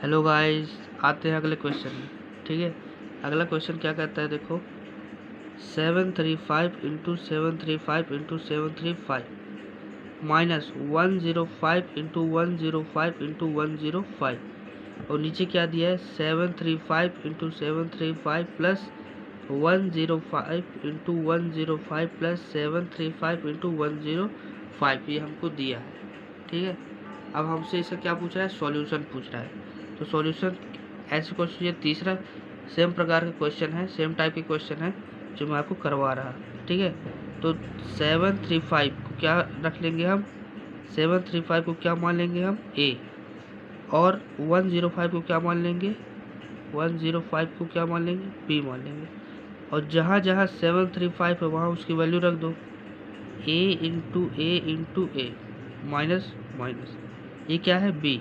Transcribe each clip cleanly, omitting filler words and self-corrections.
Hello guys, आते हैं अगले क्वेश्चन में। ठीक है, अगला क्वेश्चन क्या कहता है, देखो 735 into 735 into 735 minus 105 into 105 into 105 और नीचे क्या दिया है 735 into 735 plus 105 into 105 plus 735 into 105 ये हमको दिया है। ठीक है, अब हमसे इसका क्या पूछ रहा है, सॉल्यूशन पूछ रहा है। तो सॉल्यूशन ऐसे क्वेश्चन, ये तीसरा सेम प्रकार का क्वेश्चन है, सेम टाइप के क्वेश्चन है जो मैं आपको करवा रहा। ठीक है, तो 735 को क्या रख लेंगे हम, 735 को क्या मान लेंगे हम ए, और 105 को क्या मान लेंगे, 105 को क्या मान लेंगे बी मान लेंगे। और जहाँ जहाँ 735 है वहाँ उसकी वैल्यू रख दो, ए माइनस माइनस, ये क्या है बी,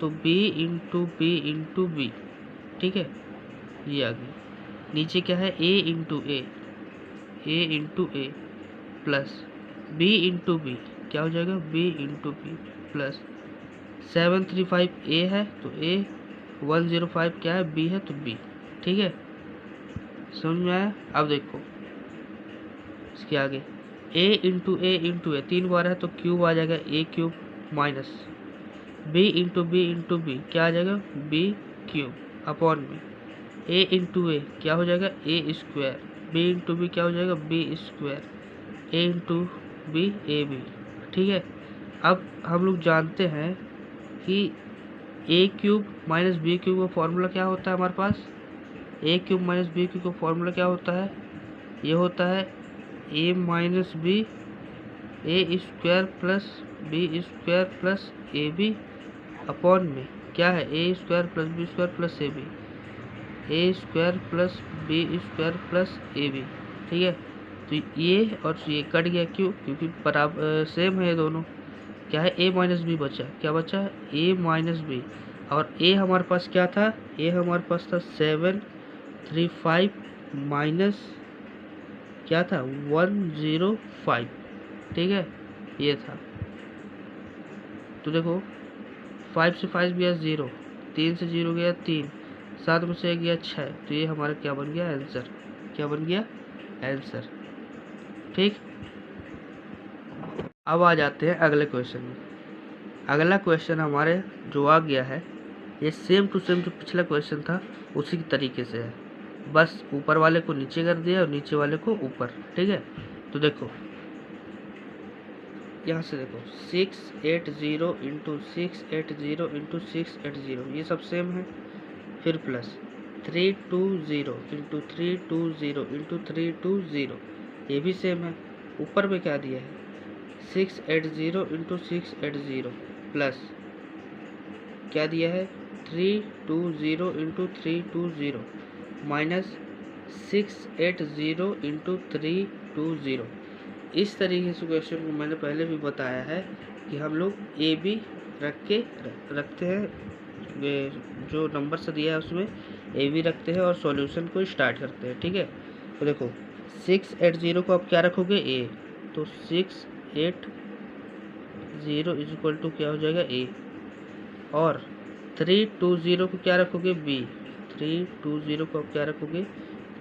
तो b इंटू बी। ठीक है, ये आ गई। नीचे क्या है a into A plus b into B, क्या हो जाएगा b into B plus 735 a है तो a, 105 क्या है b है तो b। ठीक है, समझ में आया। अब देखो इसके आगे a इंटू ए 3 बार है तो क्यूब आ जाएगा a cube minus b into B क्या आ जाएगा b क्यूब अपॉन में a इंटू ए क्या हो जाएगा A square, b into B क्या हो जाएगा b square, a into B A B. ठीक है, अब हम लोग जानते हैं कि a cube minus B cube का फॉर्मूला क्या होता है हमारे पास, a cube minus B cube का फॉर्मूला क्या होता है, ये होता है a minus b a square plus b square plus a b upon में क्या है a square plus b square plus a b, a square plus b square plus a B. ठीक है, तो ये और ये कट गया, क्यों, क्योंकि बराबर सेम है ये दोनों। क्या है ए माइनस बी बचा, क्या बचा ए माइनस बी, और ए हमारे पास क्या था, ए हमारे पास था 735 माइनस क्या था 105। ठीक है, ये था। तो देखो 5 से 5 गया 0, 3 से 0 गया 3, 7 में से 1 गया 6, तो ये हमारा क्या बन गया आंसर, क्या बन गया आंसर। ठीक, अब आ जाते हैं अगले क्वेश्चन में। अगला क्वेश्चन हमारे जो आ गया है ये सेम टू सेम जो पिछला क्वेश्चन था उसी तरीके से है, बस ऊपर वाले को नीचे कर दिया और नीचे वाले को ऊपर। ठीक है, तो देखो यहाँ से देखो 680 इंटू 680 इंटू 680 ये सब सेम है, फिर प्लस 320 इंटू 320 इंटू 320 ये भी सेम है। ऊपर में क्या दिया है 680 इंटू 680 प्लस क्या दिया है 320 इंटू 320 माइनस 680 इंटू 320। इस तरीके से क्वेश्चन को मैंने पहले भी बताया है कि हम लोग ए बी रखते हैं, जो नंबर से दिया है उसमें ए बी रखते हैं और सॉल्यूशन को स्टार्ट करते हैं। ठीक है, तो देखो 680 को आप क्या रखोगे ए, तो 680 इज इक्वल टू क्या हो जाएगा ए, और 320 को क्या रखोगे बी, 320 को आप क्या रखोगे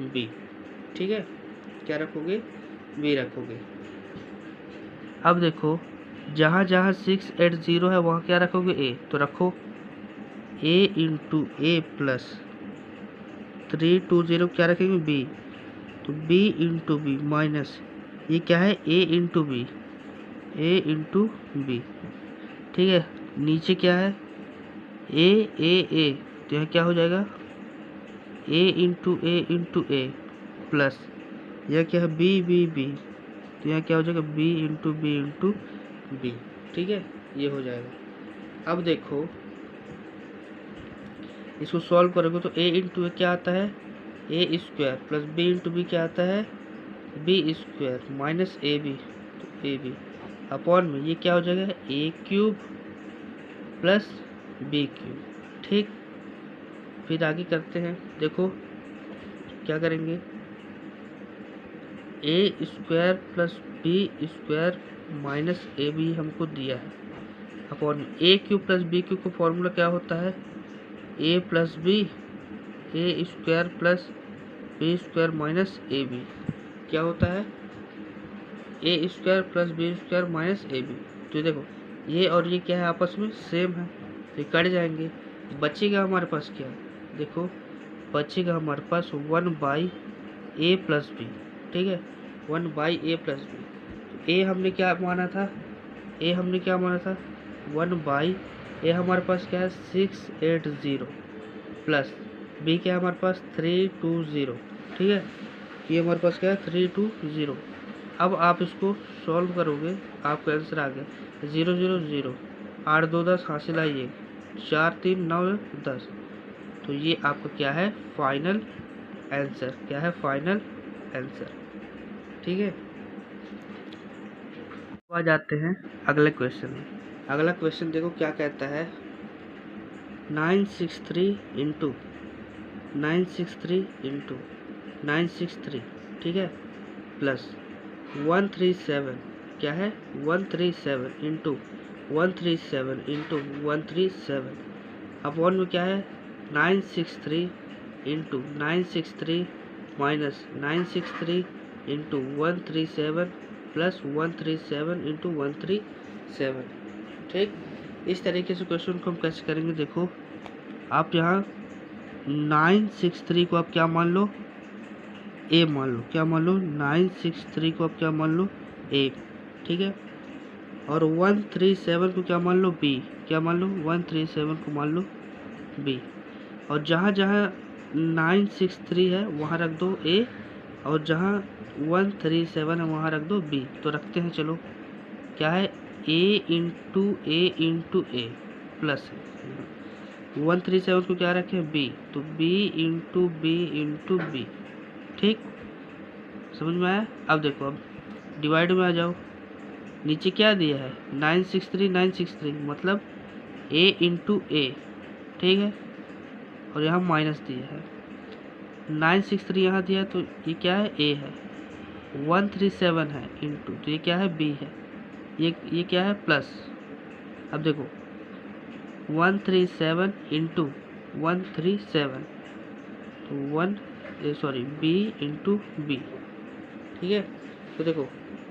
बी। ठीक है, क्या रखोगे बी रखोगे। अब देखो जहाँ जहाँ 680 है वहाँ क्या रखोगे ए, तो रखो ए इंटू ए प्लस 320 क्या रखेंगे बी, तो बी इंटू बी माइनस ये क्या है ए इंटू बी, ए इंटू बी। ठीक है, नीचे क्या है ए तो यहाँ क्या हो जाएगा ए इंटू ए प्लस यह क्या है बी, तो यहाँ क्या हो जाएगा बी इंटू बी। ठीक है, ये हो जाएगा। अब देखो इसको सॉल्व करोगे तो ए इंटू ए क्या आता है a square plus b into B क्या आता है b square minus a b, तो ए बी अपॉन में ये क्या हो जाएगा a cube plus b cube. ठीक, फिर आगे करते हैं, देखो क्या करेंगे a square plus b square minus a b हमको दिया है upon a cube plus b cube का फॉर्मूला क्या होता है a plus b a square plus b square minus a b क्या होता है, a square plus b square minus a b. तो देखो ये और ये क्या है, आपस में सेम है, तो ये कट जाएंगे। बचेगा हमारे पास क्या, देखो बचेगा हमारे पास 1/a प्लस बी, ठीक है, 1/a प्लस बी। तो ए हमने क्या माना था, ए हमने क्या माना था 1/a हमारे पास क्या है 680 प्लस बी क्या है हमारे पास 320, ठीक है, ये हमारे पास क्या है 320। अब आप इसको सॉल्व करोगे, आपका आंसर आ गया 000, 8 2 10 हासिल आइए 4 3 9 10। तो ये आपका क्या है फाइनल आंसर, क्या है फाइनल आंसर, ठीक है। आ जाते हैं अगले क्वेश्चन में। अगला क्वेश्चन देखो क्या कहता है, 963 इंटू 963 ठीक है, प्लस 137 क्या है 137 इंटू 137 अपॉन में क्या है 963 into 963 minus 963 into 137 plus 137 into 137, ठीक। इस तरीके से क्वेश्चन को हम कैसे करेंगे, देखो आप यहाँ 963 को आप क्या मान लो, ए मान लो, क्या मान लो 963 को आप क्या मान लो ए, ठीक है, और 137 को क्या मान लो बी, क्या मान लो 137 को मान लो बी, और जहाँ जहाँ 963 है वहाँ रख दो ए, और जहाँ 137 है वहाँ रख दो बी। तो रखते हैं, चलो क्या है ए इंटू ए प्लस 137 को क्या रखें बी, तो बी इंटू बी, ठीक, समझ में आया। अब देखो अब डिवाइड में आ जाओ, नीचे क्या दिया है 963 मतलब ए इंटू ए, ठीक है, और यहाँ माइनस दिया है 963 यहाँ दिया है, तो ये क्या है ए है, 137 है इंटू, तो ये क्या है बी है, ये क्या है प्लस। अब देखो 137 इंटू 137 तो बी इंटू बी, ठीक है। तो देखो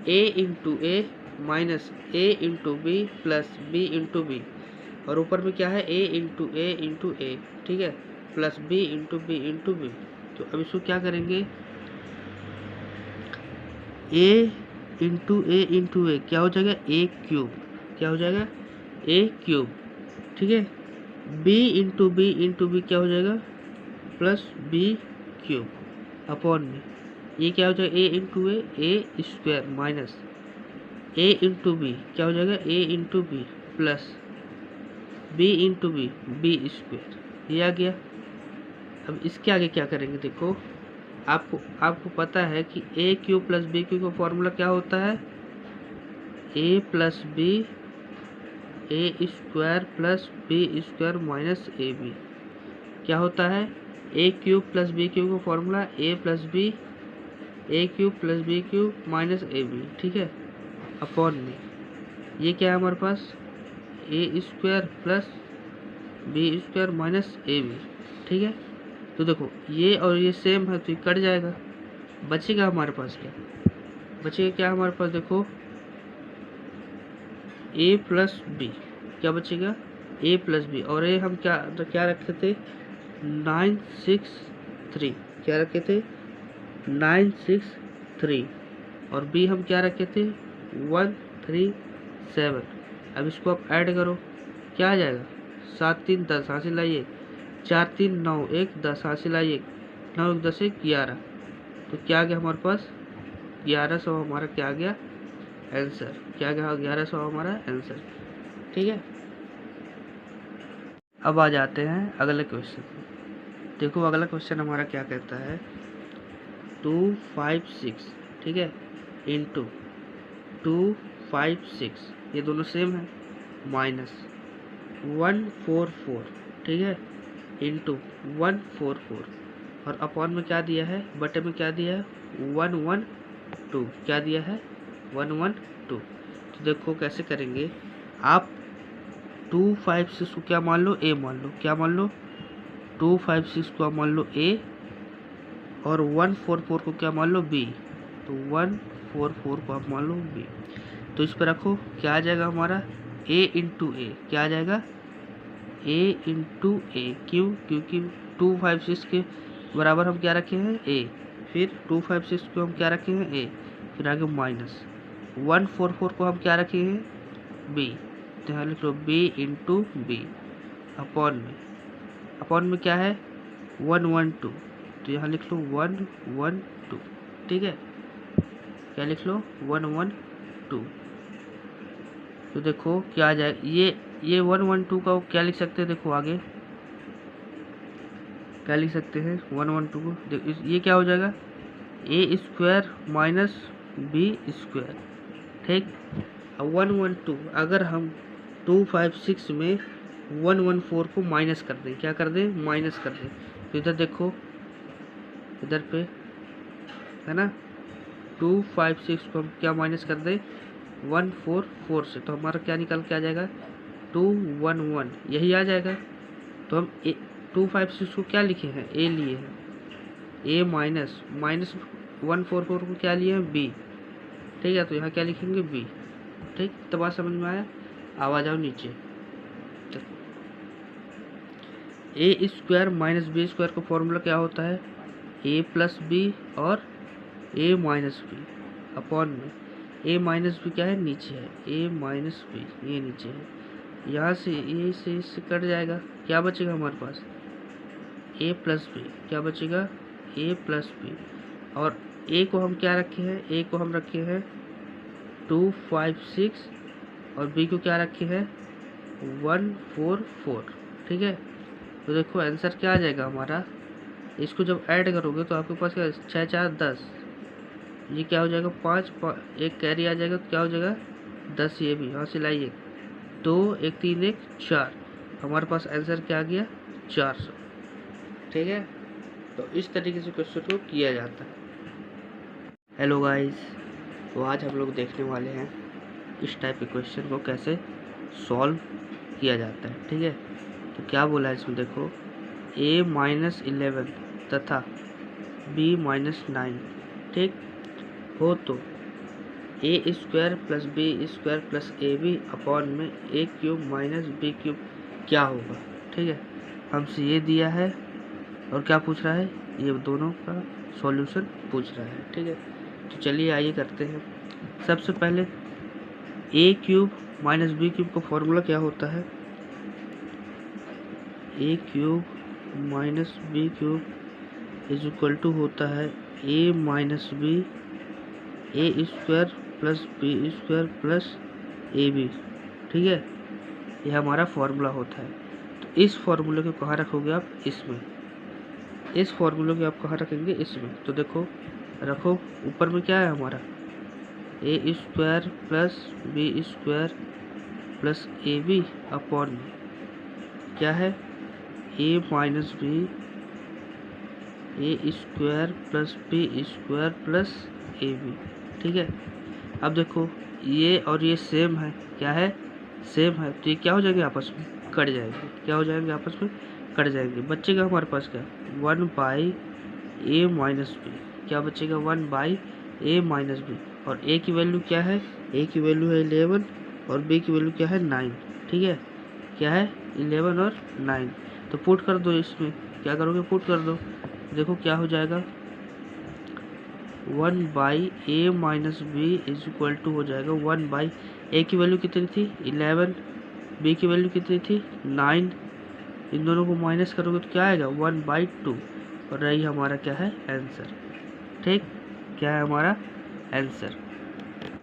a into a minus a into B plus b into b, और ऊपर में क्या है ए इंटू ए, ठीक है, प्लस बी इंटू बी। तो अब इसको क्या करेंगे, ए इंटू ए क्या हो जाएगा ए क्यूब, क्या हो जाएगा ए क्यूब, ठीक है, बी इंटू बी क्या हो जाएगा प्लस बी क्यूब अपॉन में ये क्या हो जाएगा a into a square minus a into B क्या हो जाएगा a into B plus b into b square, ये आ गया। अब इसके आगे क्या करेंगे, देखो आपको पता है कि a cube plus b cube का फॉर्मूला क्या होता है, a plus b a square plus b square minus a b, क्या होता है a cube plus b cube का formula a cube plus b cube minus a B, ठीक है, अपॉन में ये क्या है हमारे पास a square plus b square minus a B, ठीक है। तो देखो ये और ये सेम है तो ये कट जाएगा, बचेगा हमारे पास क्या हमारे पास, देखो ए प्लस बी, क्या बचेगा ए प्लस बी, और ये हम क्या रखे थे 963, क्या रखे थे 963, और बी हम क्या रखे थे 137। अब इसको आप ऐड करो, क्या आ जाएगा 7 3 10 हासिल आइए 4 3 9 1 10 हासिल आइए 9 1 10 1 11, तो क्या आ गया हमारे पास 1100 हमारा क्या आ गया आंसर, क्या गया 1100 हमारा आंसर, ठीक है। अब आ जाते हैं अगले क्वेश्चन में। देखो अगला क्वेश्चन हमारा क्या कहता है 256, ठीक है, इंटू 256 ये दोनों सेम है माइनस 144, ठीक है, इंटू 144, और अपॉन में क्या दिया है, बटे में क्या दिया है 112, क्या दिया है 112। तो देखो कैसे करेंगे आप 256 को क्या मान लो ए मान लो, क्या मान लो 256 को आप मान लो ए और 144 को क्या मान लो बी, तो 144 को आप मान लो बी। तो इस पर रखो, क्या आ जाएगा हमारा a इंटू ए, क्या आ जाएगा a इंटू ए। क्यों? क्योंकि 256 के बराबर हम क्या रखे हैं a, फिर 256 को हम क्या रखे हैं a, फिर आगे माइनस 144 को हम क्या रखे हैं b, तो यहाँ लिख लो b इंटू बी अपॉन में क्या है 112, तो यहाँ लिख लो 112, ठीक है, क्या लिख लो 112। तो देखो क्या आ जाए, ये 112 का क्या लिख सकते हैं, देखो आगे क्या लिख सकते हैं 112 को, ये क्या हो जाएगा A square minus B square, ठीक। अब 112 अगर हम 256 में 114 को माइनस कर दें, क्या कर दें माइनस कर दें, तो इधर देखो इधर पे है ना 256 को हम क्या माइनस कर दें 144 से, तो हमारा क्या निकल के आ जाएगा 211, यही आ जाएगा। तो हम 256 को क्या लिखे हैं ए लिए हैं, ए माइनस 144 को क्या लिए हैं बी, ठीक है, तो यहाँ क्या लिखेंगे बी, ठीक। तो बात समझ में आया, आ जाओ नीचे। ए स्क्वायर माइनस बी स्क्वायर का फॉर्मूला क्या होता है ए प्लस बी और ए माइनस बी अपॉन में ए माइनस बी क्या है नीचे है, ए माइनस बी ये नीचे है, यहाँ से ए से इससे कट जाएगा, क्या बचेगा हमारे पास ए प्लस बी, क्या बचेगा ए प्लस बी, और ए को हम क्या रखे हैं, ए को हम रखे हैं 256 और बी को क्या रखे हैं 144, ठीक है। तो देखो आंसर क्या आ जाएगा हमारा, इसको जब ऐड करोगे तो आपके पास क्या 6 4 10, ये क्या हो जाएगा 5 एक कैरी आ जाएगा, तो क्या हो जाएगा 10, ये भी यहाँ से लाइए 2 1 3 1 4, हमारे पास आंसर क्या आ गया 400, ठीक है। तो इस तरीके से क्वेश्चन को किया जाता है। हेलो गाइस, तो आज हम लोग देखने वाले हैं इस टाइप के क्वेश्चन को कैसे सॉल्व किया जाता है, ठीक है। तो क्या बोला है इसमें, देखो a-11 तथा b-9, ठीक हो तो a square plus b square plus a b upon में a cube minus B cube क्या होगा, ठीक है। हमसे ये दिया है और क्या पूछ रहा है, ये दोनों का सॉल्यूशन पूछ रहा है, ठीक है। तो चलिए आइए करते हैं। सबसे पहले a cube minus B cube का फॉर्मूला क्या होता है, a cube minus B cube is equal to होता है a minus b a square plus b square plus a B, ठीक है, यह हमारा फॉर्मूला होता है। तो इस फॉर्मूले को कहाँ रखोगे आप, इसमें, इस फॉर्मूले को आप कहाँ रखेंगे इसमें। तो देखो रखो, ऊपर में क्या है हमारा a square plus b square plus a b upon में क्या है a minus b a square plus b square plus a B, ठीक है। अब देखो ये और ये सेम है, क्या है सेम है, तो ये क्या हो जाएंगे आपस में कट जाएंगे, क्या हो जाएंगे आपस में कट जाएंगे, बचेगा हमारे पास क्या 1 बाई ए माइनस बी, क्या बचेगा 1 बाई ए माइनस बी, और ए की वैल्यू क्या है, ए की वैल्यू है 11 और बी की वैल्यू क्या है 9, ठीक है, क्या है 11 और 9। तो पुट कर दो, इसमें क्या करोगे पुट कर दो, देखो क्या हो जाएगा 1 by A minus B is equal to हो जाएगा 1 बाई ए की वैल्यू कितनी थी 11, बी की वैल्यू कितनी थी 9, इन दोनों को माइनस करोगे तो क्या आएगा 1/2, और यही हमारा क्या है आंसर, ठीक, क्या है हमारा आंसर।